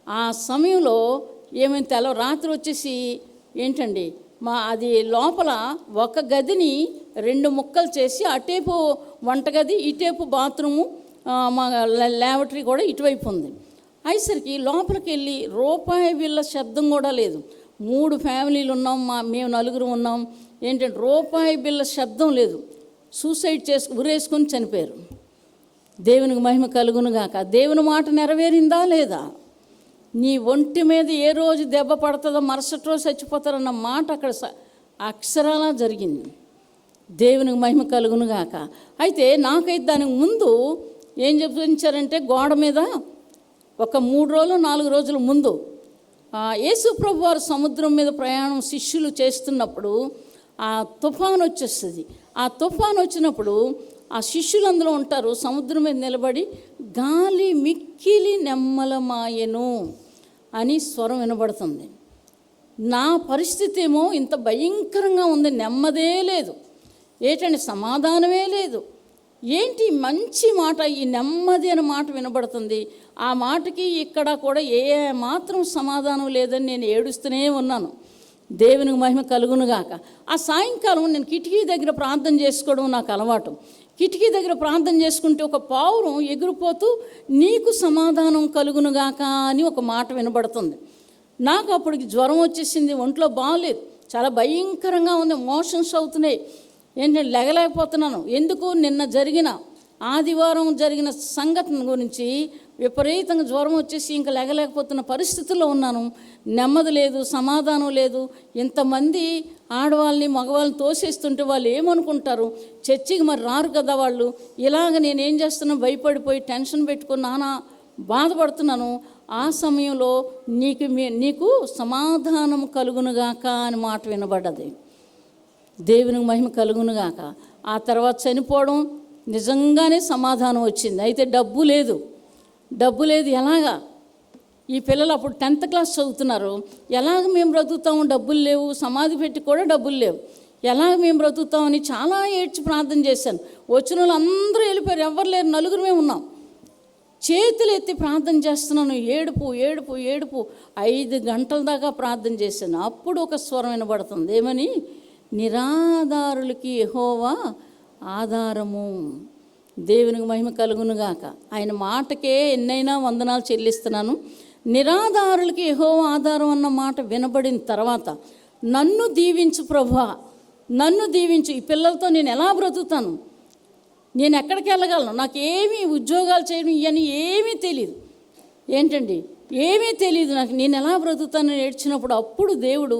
ఆ సమయంలో ఏమైతే రాత్రి వచ్చేసి ఏంటండి అది లోపల ఒక గదిని 2 ముక్కలు చేసి, అటేపు వంటగది, ఇటేపు బాత్రూము, మా ల్యాబరేటరీ కూడా ఇటువైపు ఉంది. అయ్యేసరికి లోపలికి వెళ్ళి రూపాయి బిళ్ళ శబ్దం కూడా లేదు. 3 ఫ్యామిలీలు ఉన్నాం, మేము 4 ఉన్నాం. ఏంటంటే రూపాయి బిళ్ళ శబ్దం లేదు. సూసైడ్ ఉరేసుకొని చనిపోయారు. దేవునికి మహిమ కలుగును గాక. దేవుని మాట నెరవేరిందా లేదా? నీ ఒంటి మీద ఏ రోజు దెబ్బ పడుతుందో మరుసటి రోజు చచ్చిపోతారన్న మాట అక్కడ అక్షరాలా జరిగింది. దేవునికి మహిమ కలుగును గాక. అయితే నాకైతే దానికి ముందు ఏం చూపించారంటే, గోడ మీద ఒక 3 రోజులు 4 రోజుల ముందు యేసు ప్రభు వారు సముద్రం మీద ప్రయాణం శిష్యులు చేస్తున్నప్పుడు ఆ తుఫాను వచ్చేస్తుంది. ఆ తుఫాను వచ్చినప్పుడు ఆ శిష్యులు అందులో ఉంటారు, సముద్రం మీద నిలబడి గాలి మిక్కిలి నెమ్మలమాయెను అని స్వరం వినబడుతుంది. నా పరిస్థితి ఏమో ఇంత భయంకరంగా ఉంది, నెమ్మదే లేదు, ఏంటంటే సమాధానమే లేదు. ఏంటి మంచి మాట, ఈ నెమ్మది అనే మాట వినబడుతుంది. ఆ మాటకి ఇక్కడ కూడా ఏ మాత్రం సమాధానం లేదని నేను ఏడుస్తూనే ఉన్నాను. దేవునికి మహిమ కలుగునుగాక. ఆ సాయంకాలం నేను కిటికీ దగ్గర ప్రార్థన చేసుకోవడం నాకు అలవాటు. కిటికీ దగ్గర ప్రార్థన చేసుకుంటే ఒక పావురం ఎగిరిపోతూ నీకు సమాధానం కలుగునుగాక అని ఒక మాట వినబడుతుంది. నాకు అప్పటికి జ్వరం వచ్చేసింది, ఒంట్లో బాగలేదు, చాలా భయంకరంగా ఉంది, మోషన్స్ అవుతున్నాయి, ఏంటంటే లెగలేకపోతున్నాను. ఎందుకు? నిన్న ఆదివారం జరిగిన సంఘటన గురించి విపరీతంగా జ్వరం వచ్చేసి ఇంకా లేగలేకపోతున్న పరిస్థితుల్లో ఉన్నాను. నెమ్మది లేదు, సమాధానం లేదు. ఇంతమంది ఆడవాళ్ళని మగవాళ్ళని తోసేస్తుంటే వాళ్ళు ఏమనుకుంటారు, చర్చికి మరి రారు కదా వాళ్ళు. ఇలాగ నేనేం చేస్తున్నా, భయపడిపోయి టెన్షన్ పెట్టుకుని నానా బాధపడుతున్నాను. ఆ సమయంలో నీకు సమాధానం కలుగునుగాక అని మాట వినబడ్డది. దేవునికి మహిమ కలుగునుగాక. ఆ తర్వాత చనిపోవడం, నిజంగానే సమాధానం వచ్చింది. అయితే డబ్బు లేదు. ఎలాగా? ఈ పిల్లలు అప్పుడు 10th క్లాస్ చదువుతున్నారు. ఎలాగ మేము బ్రతుకుతాము, డబ్బులు లేవు, సమాధి పెట్టి కూడా డబ్బులు లేవు, ఎలాగ మేము బ్రతుకుతామని చాలా ఏడ్చి ప్రార్థన చేశాను. వచ్చిన వాళ్ళు అందరూ వెళ్ళిపోయారు, ఎవరు లేరు, నలుగురమే ఉన్నాం. చేతులు ఎత్తి ప్రార్థన చేస్తున్నాను, ఏడుపు 5 గంటల దాకా ప్రార్థన చేశాను. అప్పుడు ఒక స్వరం వినబడుతుంది, ఏమని? నిరాధారులకి యెహోవా ఆధారము. దేవునికి మహిమ కలుగునుగాక. ఆయన మాటకే ఎన్నైనా వందనాలు చెల్లిస్తున్నాను. నిరాధారులకి యెహోవా ఆధారం అన్న మాట వినబడిన తర్వాత, నన్ను దీవించు ప్రభువా, నన్ను దీవించు. ఈ పిల్లలతో నేను ఎలా బ్రతుకుతాను, నేను ఎక్కడికి వెళ్ళగలను, నాకు ఏమీ ఉద్యోగాలు చేయడం ఇవన్నీ ఏమీ తెలియదు. ఏంటండి, ఏమీ తెలియదు నాకు, నేను ఎలా బ్రతుకుతానని ఏడ్చినప్పుడు అప్పుడు దేవుడు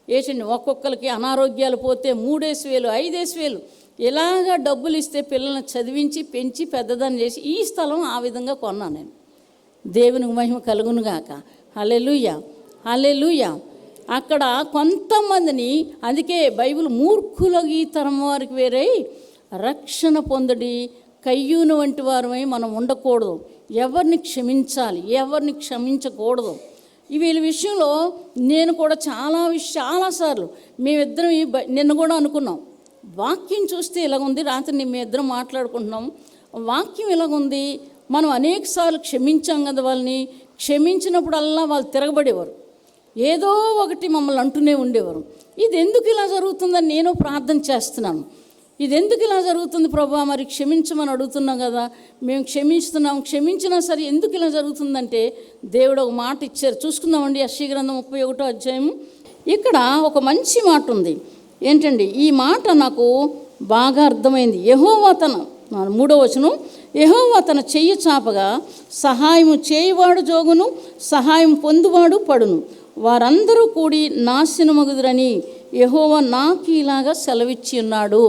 ఏంటండి, ఒక్కొక్కరికి అనారోగ్యాలు పోతే 3,000 5,000 ఇలాగా డబ్బులు ఇస్తే పిల్లల్ని చదివించి పెంచి పెద్దదాన్ని చేసి ఈ స్థలం ఆ విధంగా కొన్నాను నేను. దేవునికి మహిమ కలుగునుగాక. హల్లెలూయా, హల్లెలూయా. అక్కడ కొంతమందిని, అందుకే బైబిల్ మూర్ఖులకు ఈ తరం వారికి వేరే రక్షణ పొందడి, కయ్యూను వంటి వారమై మనం ఉండకూడదు. ఎవరిని క్షమించాలి, ఎవరిని క్షమించకూడదు. వీళ్ళ విషయంలో నేను కూడా చాలాసార్లు మేమిద్దరం నిన్న కూడా అనుకున్నాం, వాక్యం చూస్తే ఇలాగుంది. రాత్రి మేమిద్దరం మాట్లాడుకుంటున్నాం, వాక్యం ఇలాగుంది. మనం అనేకసార్లు క్షమించాం కదా వాళ్ళని. క్షమించినప్పుడల్లా వాళ్ళు తిరగబడేవారు, ఏదో ఒకటి మమ్మల్ని అంటూనే ఉండేవారు. ఇది ఎందుకు ఇలా జరుగుతుందని నేను ప్రార్థన చేస్తున్నాను. ఇది ఎందుకు ఇలా జరుగుతుంది ప్రభువా, మరి క్షమించమని అడుగుతున్నాం కదా, మేము క్షమించినా సరే ఎందుకు ఇలా జరుగుతుందంటే దేవుడు ఒక మాట ఇచ్చారు. చూసుకుందామండి, యెషయా గ్రంథం 31వ అధ్యాయం. ఇక్కడ ఒక మంచి మాట ఉంది. ఏంటండి, ఈ మాట నాకు బాగా అర్థమైంది. యెహోవా తన 3వ వచనం, యెహోవా తన చెయ్యి చాపగా సహాయము చేయువాడు జోగును, సహాయం పొందువాడు పడును, వారందరూ కూడి నాశనమగుదురని యెహోవా నాకు ఇలాగా సెలవిచ్చి ఉన్నాడు.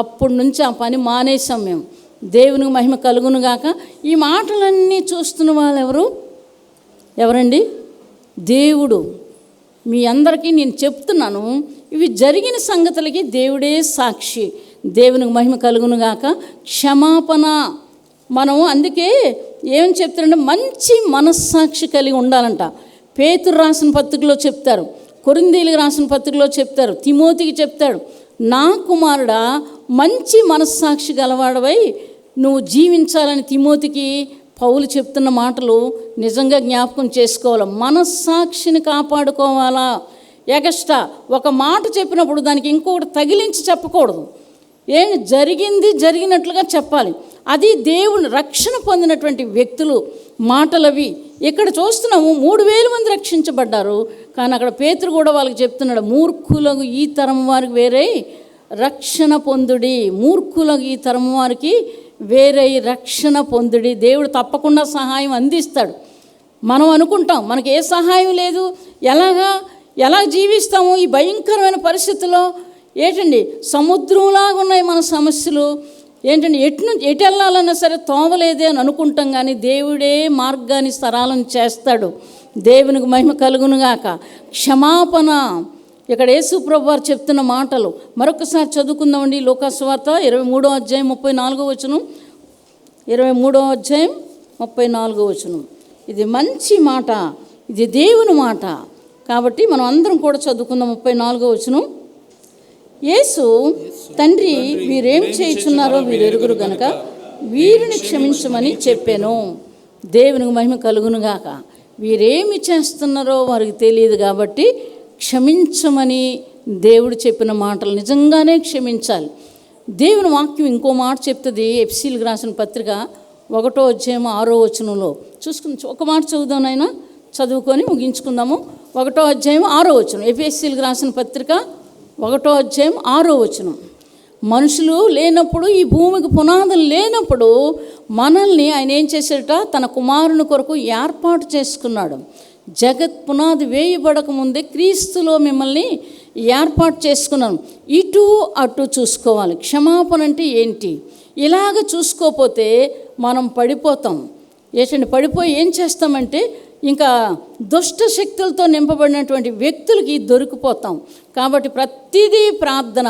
అప్పటి నుంచి ఆ పని మానేసాం మేము. దేవునికి మహిమ కలుగునుగాక. ఈ మాటలన్నీ చూస్తున్న వాళ్ళు ఎవరండి? దేవుడు. మీ అందరికీ నేను చెప్తున్నాను, ఇవి జరిగిన సంగతులకి దేవుడే సాక్షి. దేవునికి మహిమ కలుగునుగాక. క్షమాపణ మనం అందుకే ఏం చెప్తారంటే మంచి మనస్సాక్షి కలిగి ఉండాలంట. పేతురు రాసిన పత్రికలో చెప్తారు, కొరింథీయులకు రాసిన పత్రికలో చెప్తారు, తిమోతికి చెప్తాడు, నా కుమారుడా మంచి మనస్సాక్షి గలవాడవై నువ్వు జీవించాలని తిమోతికి పౌలు చెప్తున్న మాటలు నిజంగా జ్ఞాపకం చేసుకోవాలి. మనస్సాక్షిని కాపాడుకోవాలా. ఎగస్ట్రా ఒక మాట చెప్పినప్పుడు దానికి ఇంకొకటి తగిలించి చెప్పకూడదు. జరిగినట్లుగా చెప్పాలి. అది దేవుని రక్షణ పొందినటువంటి వ్యక్తులు మాటలవి. ఇక్కడ చూస్తున్నాము 3,000 మంది రక్షించబడ్డారు. కానీ అక్కడ పేతురు కూడా వాళ్ళకి చెప్తున్నాడు, మూర్ఖులకు ఈ తరం వారికి వేరే రక్షణ పొందుడి. మూర్ఖులకు ఈ తరం వారికి వేరే రక్షణ పొందుడి. దేవుడు తప్పకుండా సహాయం అందిస్తాడు. మనం అనుకుంటాం మనకి ఏ సహాయం లేదు, ఎలా జీవిస్తాము ఈ భయంకరమైన పరిస్థితుల్లో. ఏంటండి, సముద్రంలాగా ఉన్నాయి మన సమస్యలు. ఏంటంటే ఎటు వెళ్ళాలన్నా సరే తోవలేదే అని అనుకుంటాం, కానీ దేవుడే మార్గాన్ని సరళం చేస్తాడు. దేవునికి మహిమ కలుగునుగాక. క్షమాపణ, ఇక్కడ యేసు ప్రభువు వారు చెప్తున్న మాటలు మరొకసారి చదువుకుందామండి. లోకాసువార్త 23వ అధ్యాయం 34వ వచనం. 23వ అధ్యాయం 34వ వచనం. ఇది మంచి మాట, ఇది దేవుని మాట కాబట్టి మనం అందరం కూడా చదువుకుందాం. 34వ వచనం. యేసు, తండ్రి వీరేం చేయుచున్నారో వీరు ఎరుగురు గనుక వీరిని క్షమించమని చెప్పాను. దేవునికి మహిమ కలుగునుగాక. వీరేమి చేస్తున్నారో వారికి తెలియదు కాబట్టి క్షమించమని దేవుడు చెప్పిన మాటలు నిజంగానే క్షమించాలి. దేవుని వాక్యం ఇంకో మాట చెప్తుంది. ఎఫెసీయులకు రాసిన పత్రిక 1వ అధ్యాయం 6వ వచనంలో చూసుకుని ఒక మాట చదువుదాం నాయనా, చదువుకొని ముగించుకుందాము. 1వ అధ్యాయం 6వ వచనం, ఎఫెసీయులకు రాసిన పత్రిక 1వ అధ్యాయం 6వ వచనం. మనుషులు లేనప్పుడు, ఈ భూమికి పునాదులు లేనప్పుడు మనల్ని ఆయన ఏం చేశాడట, తన కుమారుని కొరకు ఏర్పాటు చేసుకున్నాడు. జగత్ పునాది వేయబడక ముందే క్రీస్తులో మిమ్మల్ని ఏర్పాటు చేసుకున్నాను. ఇటు అటు చూసుకోవాలి. క్షమాపణ అంటే ఏంటి? ఇలాగ చూసుకోకపోతే మనం పడిపోతాం. ఏంటంటే పడిపోయి ఏం చేస్తామంటే ఇంకా దుష్ట శక్తులతో నింపబడినటువంటి వ్యక్తులకి దొరికిపోతాం. కాబట్టి ప్రతిదీ ప్రార్థన,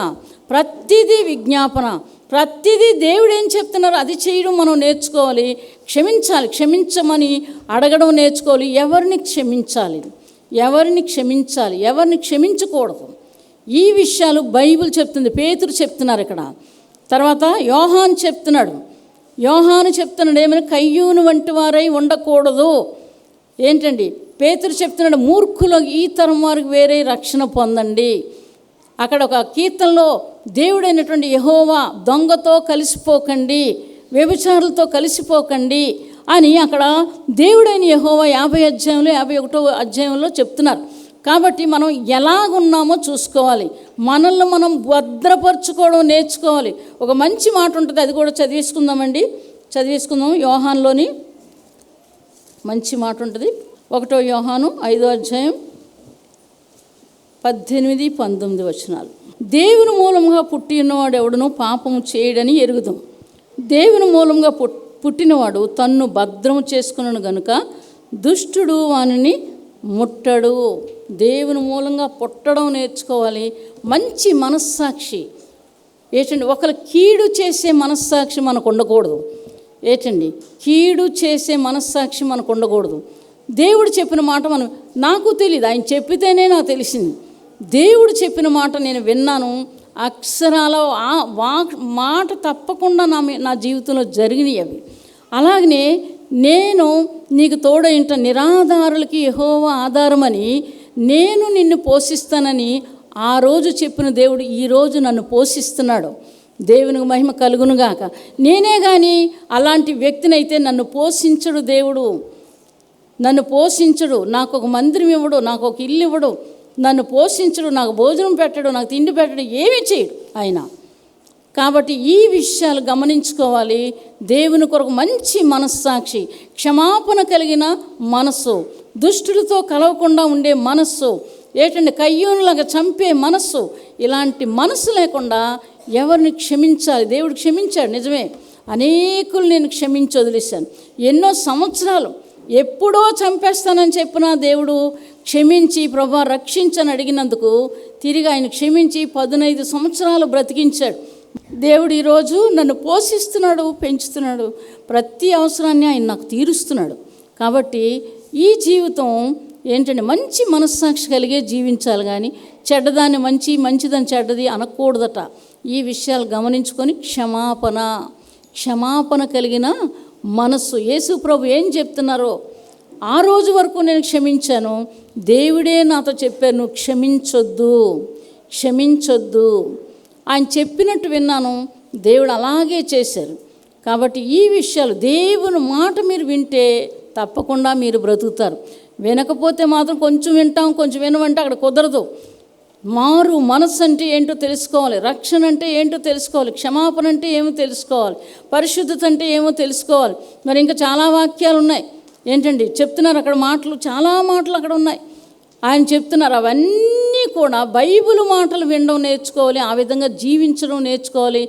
ప్రతిదీ విజ్ఞాపన, ప్రతిదీ దేవుడు ఏం చెప్తున్నారో అది చేయడం మనం నేర్చుకోవాలి. క్షమించాలి, క్షమించమని అడగడం నేర్చుకోవాలి. ఎవరిని క్షమించాలి, ఎవరిని క్షమించాలి, ఎవరిని క్షమించకూడదు, ఈ విషయాలు బైబిల్ చెప్తుంది. పేతురు చెప్తున్నారు ఇక్కడ. తర్వాత యోహాను చెప్తున్నాడు. ఏమైనా కయ్యూను వంటి వారై ఉండకూడదు. ఏంటండి పేతురు చెప్తున్నాడు, మూర్ఖులు ఈ తరం వారికి వేరే రక్షణ పొందండి. అక్కడ ఒక కీర్తనలో దేవుడైనటువంటి యెహోవా దొంగతో కలిసిపోకండి, వ్యభిచారులతో కలిసిపోకండి అని అక్కడ దేవుడైన యెహోవా 50 అధ్యాయంలో 51వ అధ్యాయంలో చెప్తున్నారు. కాబట్టి మనం ఎలాగున్నామో చూసుకోవాలి, మనల్ని మనం భద్రపరచుకోవడం నేర్చుకోవాలి. ఒక మంచి మాట ఉంటుంది, అది కూడా చదివేసుకుందాం. యోహానులోని మంచి మాట ఉంటుంది. 1 యోహాను 5వ అధ్యాయం 18-19 వచనాలు. దేవుని మూలంగా పుట్టినవాడు ఎవడును పాపము చేయడని ఎరుగుదాం. దేవుని మూలంగా పుట్టినవాడు తన్ను భద్రము చేసుకున్నాను గనుక దుష్టుడు వానిని ముట్టడు. దేవుని మూలంగా పుట్టడం నేర్చుకోవాలి. మంచి మనస్సాక్షి. ఏంటండి ఒకరు కీడు చేసే మనస్సాక్షి మనకు ఉండకూడదు. కీడు చేసే మనస్సాక్షి మనకు ఉండకూడదు. దేవుడు చెప్పిన మాట నాకు తెలియదు, ఆయన చెప్పితేనే నాకు తెలిసింది. దేవుడు చెప్పిన మాట నేను విన్నాను, అక్షరాల మాట తప్పకుండా నా జీవితంలో జరిగినాయి అవి. అలాగనే నేను నీకు తోడైంట నిరాధారులకి యెహోవా ఆధారమని నేను నిన్ను పోషిస్తానని ఆ రోజు చెప్పిన దేవుడు ఈరోజు నన్ను పోషిస్తున్నాడు. దేవునికి మహిమ కలుగునుగాక. నేనే కానీ అలాంటి వ్యక్తినైతే నన్ను పోషించడు దేవుడు, నన్ను పోషించడు. నాకు ఒక మందిరం ఇవ్వడు, నాకు ఒక ఇల్లు ఇవ్వడు, నన్ను పోషించడు, నాకు భోజనం పెట్టడు, నాకు తిండి పెట్టడు, ఏమీ చేయడు ఆయన. కాబట్టి ఈ విషయాలు గమనించుకోవాలి. దేవుని కొరకు మంచి మనస్సాక్షి, క్షమాపణ కలిగిన మనస్సు, దుష్టులతో కలవకుండా ఉండే మనస్సు, కయ్యూనులాగా చంపే మనస్సు, ఇలాంటి మనస్సు లేకుండా ఎవరిని క్షమించాలి. దేవుడు క్షమించాడు నిజమే, అనేకులు నేను క్షమించి వదిలేశాను. ఎన్నో సంవత్సరాలు ఎప్పుడో చంపేస్తానని చెప్పిన దేవుడు క్షమించి ప్రభా రక్షించని అడిగినందుకు తిరిగి ఆయన క్షమించి 15 సంవత్సరాలు బ్రతికించాడు. దేవుడు ఈరోజు నన్ను పోషిస్తున్నాడు, పెంచుతున్నాడు, ప్రతి అవసరాన్ని ఆయన నాకు తీరుస్తున్నాడు. కాబట్టి ఈ జీవితం మంచి మనస్సాక్షి కలిగే జీవించాలి, కానీ చెడ్డదాన్ని మంచి, మంచిదని చెడ్డది అనకూడదట. ఈ విషయాలు గమనించుకొని క్షమాపణ కలిగిన మనస్సు. యేసు ప్రభు ఏం చెప్తున్నారో ఆ రోజు వరకు నేను క్షమించాను, దేవుడే నాతో చెప్పారు నువ్వు క్షమించొద్దు. ఆయన చెప్పినట్టు విన్నాను, దేవుడు అలాగే చేశారు. కాబట్టి ఈ విషయాలు దేవుని మాట మీరు వింటే తప్పకుండా మీరు బ్రతుకుతారు. వినకపోతే మాత్రం కొంచెం వింటాం, కొంచెం వినమంటే అక్కడ కుదరదు. మారు మనస్సు అంటే ఏంటో తెలుసుకోవాలి, రక్షణ అంటే ఏంటో తెలుసుకోవాలి, క్షమాపణ అంటే ఏమో తెలుసుకోవాలి, పరిశుద్ధత అంటే ఏమో తెలుసుకోవాలి. మరి ఇంకా చాలా వాక్యాలు ఉన్నాయి. చెప్తున్నారు అక్కడ మాటలు, చాలా మాటలు అక్కడ ఉన్నాయి. ఆయన చెప్తున్నారు అవన్నీ కూడా బైబిల్ మాటలు వినడం నేర్చుకోవాలి, ఆ విధంగా జీవించడం నేర్చుకోవాలి,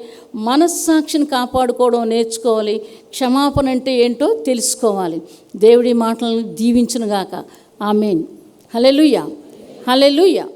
మనస్సాక్షిని కాపాడుకోవడం నేర్చుకోవాలి, క్షమాపణ అంటే ఏంటో తెలుసుకోవాలి. దేవుడి మాటలను దీవించునుగాక. ఆమేన్. హల్లెలూయా, హల్లెలూయా.